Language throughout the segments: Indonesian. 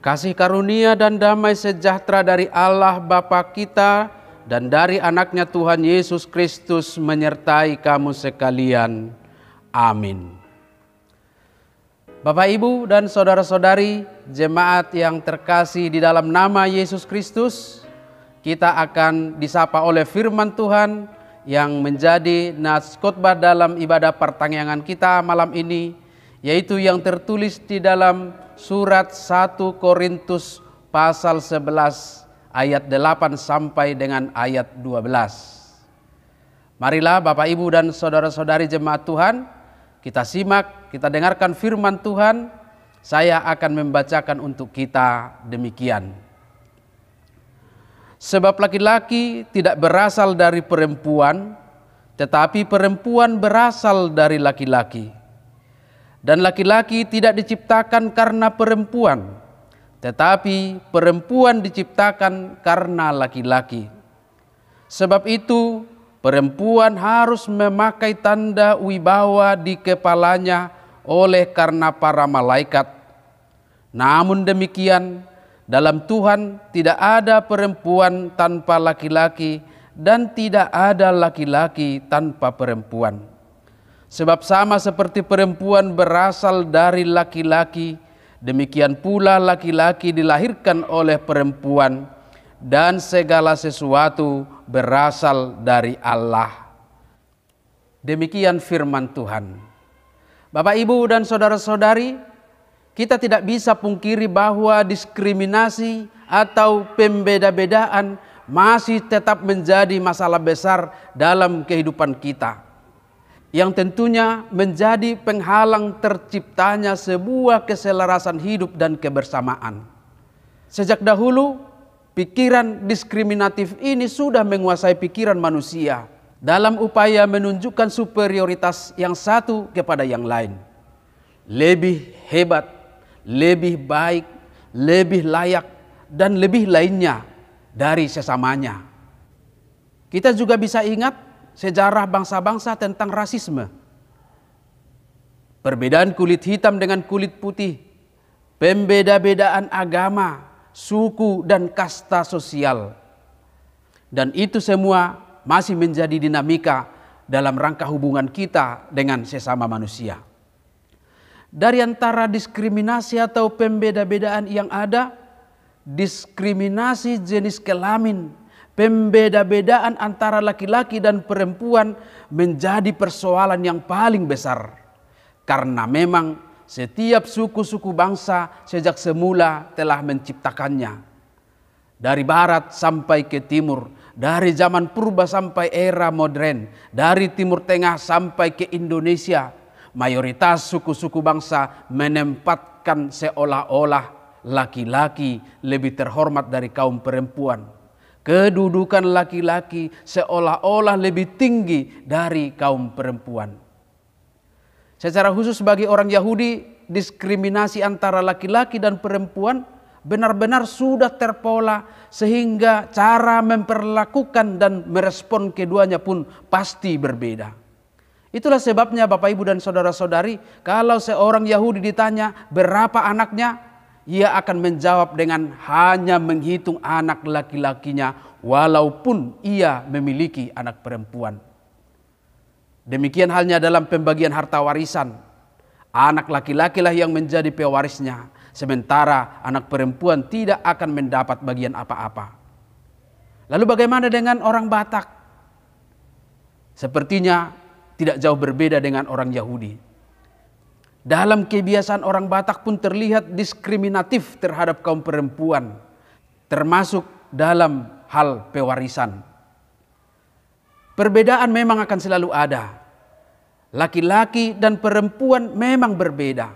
Kasih karunia dan damai sejahtera dari Allah Bapa kita dan dari anaknya Tuhan Yesus Kristus menyertai kamu sekalian. Amin. Bapak, Ibu, dan saudara-saudari jemaat yang terkasih di dalam nama Yesus Kristus, kita akan disapa oleh firman Tuhan yang menjadi nats khotbah dalam ibadah pertanggungan kita malam ini, yaitu yang tertulis di dalam surat 1 Korintus pasal 11 ayat 8 sampai dengan ayat 12. Marilah Bapak, Ibu, dan saudara-saudari jemaat Tuhan, kita simak, kita dengarkan firman Tuhan. Saya akan membacakan untuk kita demikian. Sebab laki-laki tidak berasal dari perempuan, tetapi perempuan berasal dari laki-laki. Dan laki-laki tidak diciptakan karena perempuan, tetapi perempuan diciptakan karena laki-laki. Sebab itu perempuan harus memakai tanda wibawa di kepalanya oleh karena para malaikat. Namun demikian, dalam Tuhan tidak ada perempuan tanpa laki-laki dan tidak ada laki-laki tanpa perempuan. Sebab sama seperti perempuan berasal dari laki-laki, demikian pula laki-laki dilahirkan oleh perempuan, dan segala sesuatu berasal dari Allah. Demikian firman Tuhan. Bapak, Ibu, dan saudara-saudari, kita tidak bisa pungkiri bahwa diskriminasi atau pembeda-bedaan masih tetap menjadi masalah besar dalam kehidupan kita, yang tentunya menjadi penghalang terciptanya sebuah keselarasan hidup dan kebersamaan. Sejak dahulu, pikiran diskriminatif ini sudah menguasai pikiran manusia dalam upaya menunjukkan superioritas yang satu kepada yang lain. Lebih hebat, lebih baik, lebih layak, dan lebih lainnya dari sesamanya. Kita juga bisa ingat sejarah bangsa-bangsa tentang rasisme. Perbedaan kulit hitam dengan kulit putih, pembeda-bedaan agama, suku, dan kasta sosial. Dan itu semua masih menjadi dinamika dalam rangka hubungan kita dengan sesama manusia. Dari antara diskriminasi atau pembeda-bedaan yang ada, diskriminasi jenis kelamin, pembeda-bedaan antara laki-laki dan perempuan menjadi persoalan yang paling besar. Karena memang setiap suku-suku bangsa sejak semula telah menciptakannya. Dari barat sampai ke timur, dari zaman purba sampai era modern, dari timur tengah sampai ke Indonesia, mayoritas suku-suku bangsa menempatkan seolah-olah laki-laki lebih terhormat dari kaum perempuan. Kedudukan laki-laki seolah-olah lebih tinggi dari kaum perempuan. Secara khusus bagi orang Yahudi, diskriminasi antara laki-laki dan perempuan benar-benar sudah terpola sehingga cara memperlakukan dan merespon keduanya pun pasti berbeda. Itulah sebabnya Bapak, Ibu, dan saudara-saudari, kalau seorang Yahudi ditanya berapa anaknya, ia akan menjawab dengan hanya menghitung anak laki-lakinya walaupun ia memiliki anak perempuan. Demikian halnya dalam pembagian harta warisan. Anak laki-lakilah yang menjadi pewarisnya, sementara anak perempuan tidak akan mendapat bagian apa-apa. Lalu bagaimana dengan orang Batak? Sepertinya tidak jauh berbeda dengan orang Yahudi. Dalam kebiasaan orang Batak pun terlihat diskriminatif terhadap kaum perempuan, termasuk dalam hal pewarisan. Perbedaan memang akan selalu ada. Laki-laki dan perempuan memang berbeda.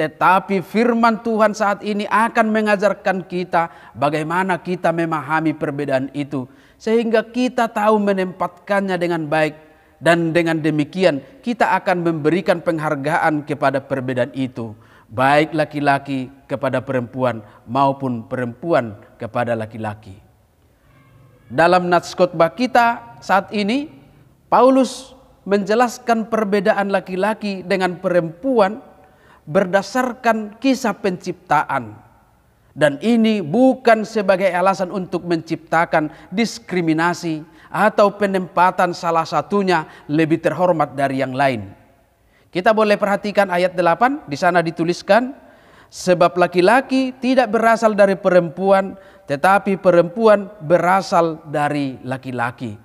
Tetapi firman Tuhan saat ini akan mengajarkan kita bagaimana kita memahami perbedaan itu, sehingga kita tahu menempatkannya dengan baik. Dan dengan demikian kita akan memberikan penghargaan kepada perbedaan itu, baik laki-laki kepada perempuan maupun perempuan kepada laki-laki. Dalam nats khotbah kita saat ini, Paulus menjelaskan perbedaan laki-laki dengan perempuan berdasarkan kisah penciptaan. Dan ini bukan sebagai alasan untuk menciptakan diskriminasi atau penempatan salah satunya lebih terhormat dari yang lain. Kita boleh perhatikan ayat 8, di sana dituliskan, sebab laki-laki tidak berasal dari perempuan, tetapi perempuan berasal dari laki-laki.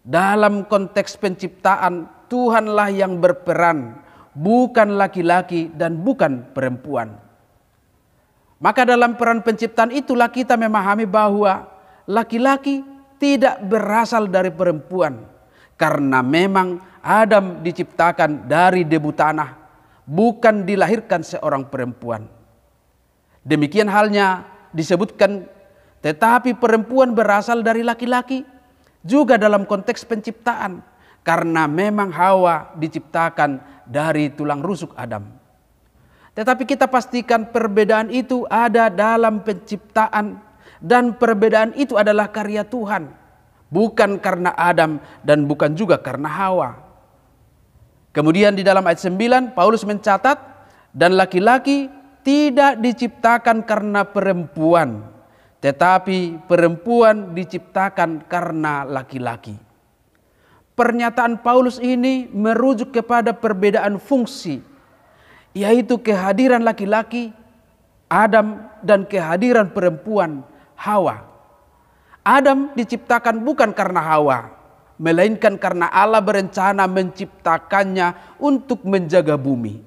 Dalam konteks penciptaan, Tuhanlah yang berperan, bukan laki-laki dan bukan perempuan. Maka dalam peran penciptaan itulah kita memahami bahwa laki-laki tidak berasal dari perempuan. Karena memang Adam diciptakan dari debu tanah, bukan dilahirkan seorang perempuan. Demikian halnya disebutkan, tetapi perempuan berasal dari laki-laki, juga dalam konteks penciptaan. Karena memang Hawa diciptakan dari tulang rusuk Adam. Tetapi kita pastikan perbedaan itu ada dalam penciptaan, dan perbedaan itu adalah karya Tuhan, bukan karena Adam dan bukan juga karena Hawa. Kemudian di dalam ayat 9 Paulus mencatat, dan laki-laki tidak diciptakan karena perempuan, tetapi perempuan diciptakan karena laki-laki. Pernyataan Paulus ini merujuk kepada perbedaan fungsi, yaitu kehadiran laki-laki Adam dan kehadiran perempuan Hawa. Adam diciptakan bukan karena Hawa, melainkan karena Allah berencana menciptakannya untuk menjaga bumi.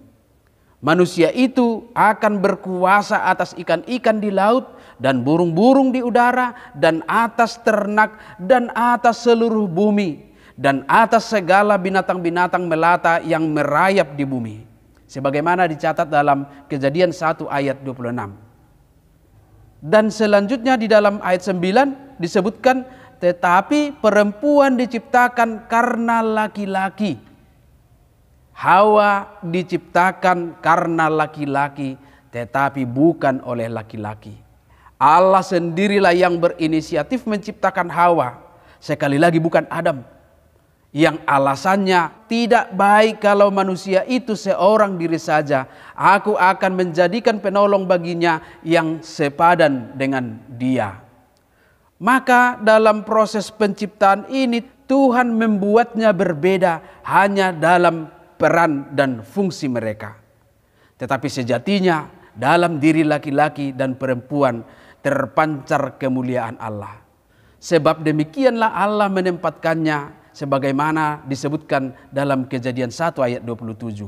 Manusia itu akan berkuasa atas ikan-ikan di laut dan burung-burung di udara dan atas ternak dan atas seluruh bumi dan atas segala binatang-binatang melata yang merayap di bumi. Sebagaimana dicatat dalam Kejadian 1 ayat 26. Dan selanjutnya di dalam ayat 9 disebutkan, tetapi perempuan diciptakan karena laki-laki. Hawa diciptakan karena laki-laki, tetapi bukan oleh laki-laki. Allah sendirilah yang berinisiatif menciptakan Hawa. Sekali lagi bukan Adam. Yang alasannya, tidak baik kalau manusia itu seorang diri saja. Aku akan menjadikan penolong baginya yang sepadan dengan dia. Maka dalam proses penciptaan ini Tuhan membuatnya berbeda hanya dalam peran dan fungsi mereka. Tetapi sejatinya dalam diri laki-laki dan perempuan terpancar kemuliaan Allah. Sebab demikianlah Allah menempatkannya sebagaimana disebutkan dalam Kejadian 1 ayat 27.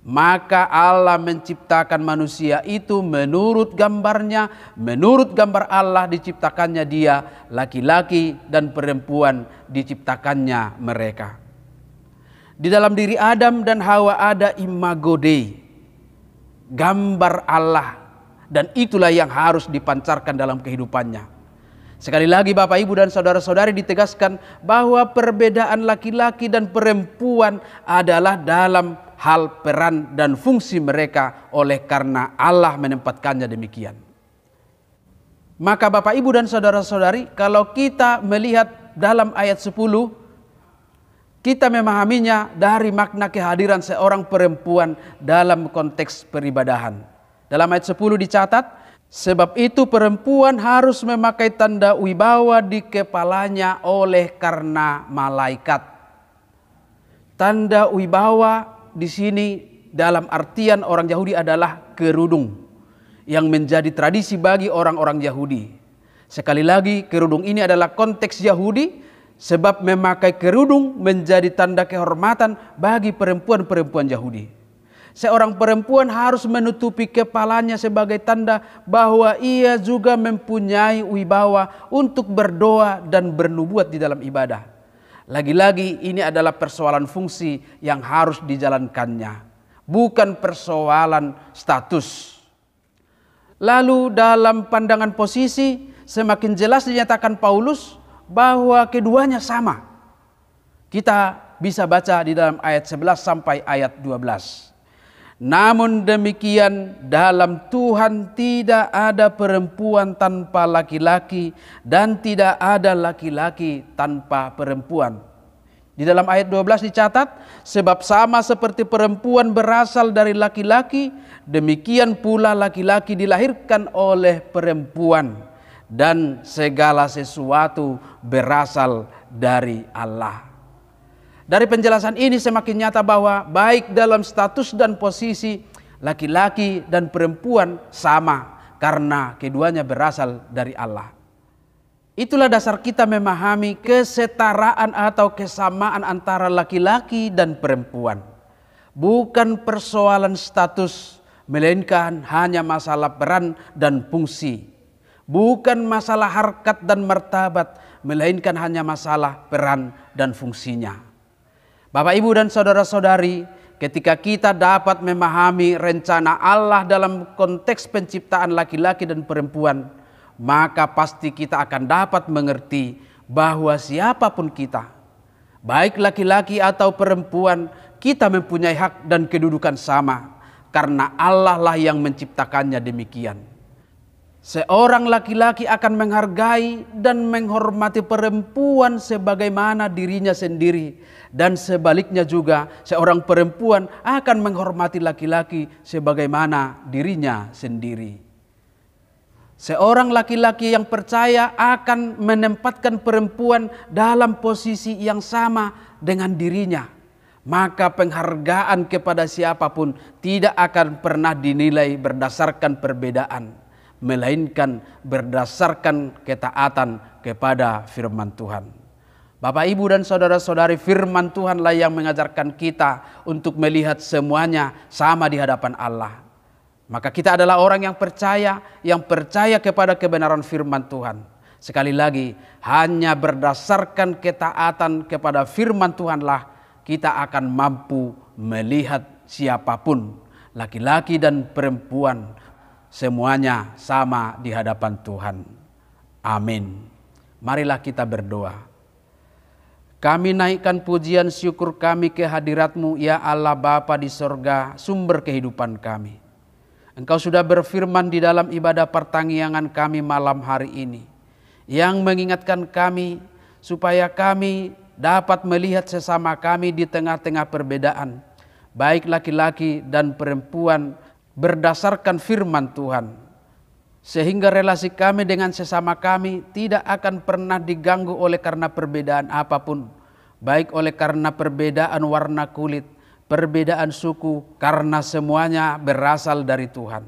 Maka Allah menciptakan manusia itu menurut gambarnya, menurut gambar Allah diciptakannya dia, laki-laki dan perempuan diciptakannya mereka. Di dalam diri Adam dan Hawa ada imago Dei, gambar Allah, dan itulah yang harus dipancarkan dalam kehidupannya. Sekali lagi Bapak Ibu dan saudara-saudari ditegaskan bahwa perbedaan laki-laki dan perempuan adalah dalam hal peran dan fungsi mereka oleh karena Allah menempatkannya demikian. Maka Bapak Ibu dan saudara-saudari, kalau kita melihat dalam ayat 10, kita memahaminya dari makna kehadiran seorang perempuan dalam konteks peribadahan. Dalam ayat 10 dicatat, sebab itu perempuan harus memakai tanda wibawa di kepalanya oleh karena malaikat. Tanda wibawa di sini dalam artian orang Yahudi adalah kerudung yang menjadi tradisi bagi orang-orang Yahudi. Sekali lagi, kerudung ini adalah konteks Yahudi, sebab memakai kerudung menjadi tanda kehormatan bagi perempuan-perempuan Yahudi. Seorang perempuan harus menutupi kepalanya sebagai tanda bahwa ia juga mempunyai wibawa untuk berdoa dan bernubuat di dalam ibadah. Lagi-lagi ini adalah persoalan fungsi yang harus dijalankannya, bukan persoalan status. Lalu dalam pandangan posisi semakin jelas dinyatakan Paulus bahwa keduanya sama. Kita bisa baca di dalam ayat 11 sampai ayat 12. Namun demikian dalam Tuhan tidak ada perempuan tanpa laki-laki dan tidak ada laki-laki tanpa perempuan. Di dalam ayat 12 dicatat, sebab sama seperti perempuan berasal dari laki-laki, demikian pula laki-laki dilahirkan oleh perempuan, dan segala sesuatu berasal dari Allah. Dari penjelasan ini semakin nyata bahwa baik dalam status dan posisi, laki-laki dan perempuan sama karena keduanya berasal dari Allah. Itulah dasar kita memahami kesetaraan atau kesamaan antara laki-laki dan perempuan. Bukan persoalan status, melainkan hanya masalah peran dan fungsi. Bukan masalah harkat dan martabat, melainkan hanya masalah peran dan fungsinya. Bapak, Ibu, dan saudara-saudari, ketika kita dapat memahami rencana Allah dalam konteks penciptaan laki-laki dan perempuan, maka pasti kita akan dapat mengerti bahwa siapapun kita, baik laki-laki atau perempuan, kita mempunyai hak dan kedudukan sama, karena Allah lah yang menciptakannya demikian. Seorang laki-laki akan menghargai dan menghormati perempuan sebagaimana dirinya sendiri, dan sebaliknya juga seorang perempuan akan menghormati laki-laki sebagaimana dirinya sendiri. Seorang laki-laki yang percaya akan menempatkan perempuan dalam posisi yang sama dengan dirinya, maka penghargaan kepada siapapun tidak akan pernah dinilai berdasarkan perbedaan, melainkan berdasarkan ketaatan kepada firman Tuhan. Bapak, Ibu, dan saudara-saudari, firman Tuhanlah yang mengajarkan kita untuk melihat semuanya sama di hadapan Allah. Maka kita adalah orang yang percaya kepada kebenaran firman Tuhan. Sekali lagi, hanya berdasarkan ketaatan kepada firman Tuhanlah kita akan mampu melihat siapapun, laki-laki dan perempuan, semuanya sama di hadapan Tuhan. Amin. Marilah kita berdoa. Kami naikkan pujian syukur kami ke hadirat-Mu, ya Allah Bapa di sorga, sumber kehidupan kami. Engkau sudah berfirman di dalam ibadah pertanggihan kami malam hari ini, yang mengingatkan kami supaya kami dapat melihat sesama kami di tengah-tengah perbedaan, baik laki-laki dan perempuan, berdasarkan firman Tuhan. Sehingga relasi kami dengan sesama kami tidak akan pernah diganggu oleh karena perbedaan apapun, baik oleh karena perbedaan warna kulit, perbedaan suku, karena semuanya berasal dari Tuhan.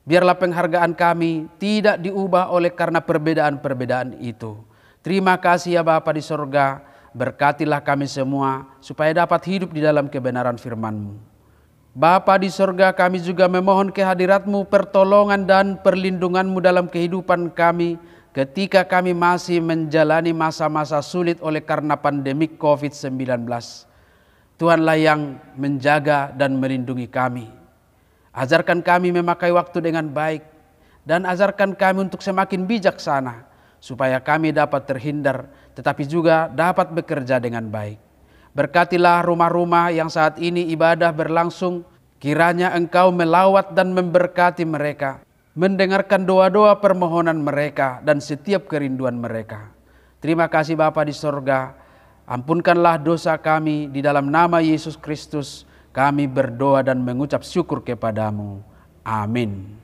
Biarlah penghargaan kami tidak diubah oleh karena perbedaan-perbedaan itu. Terima kasih ya Bapa di sorga, berkatilah kami semua supaya dapat hidup di dalam kebenaran firman-Mu. Bapa di sorga, kami juga memohon kehadirat-Mu, pertolongan dan perlindungan-Mu dalam kehidupan kami ketika kami masih menjalani masa-masa sulit oleh karena pandemik COVID-19. Tuhanlah yang menjaga dan melindungi kami. Ajarkan kami memakai waktu dengan baik, dan ajarkan kami untuk semakin bijaksana, supaya kami dapat terhindar tetapi juga dapat bekerja dengan baik. Berkatilah rumah-rumah yang saat ini ibadah berlangsung, kiranya Engkau melawat dan memberkati mereka, mendengarkan doa-doa permohonan mereka dan setiap kerinduan mereka. Terima kasih Bapa di sorga. Ampunkanlah dosa kami, di dalam nama Yesus Kristus kami berdoa dan mengucap syukur kepadamu. Amin.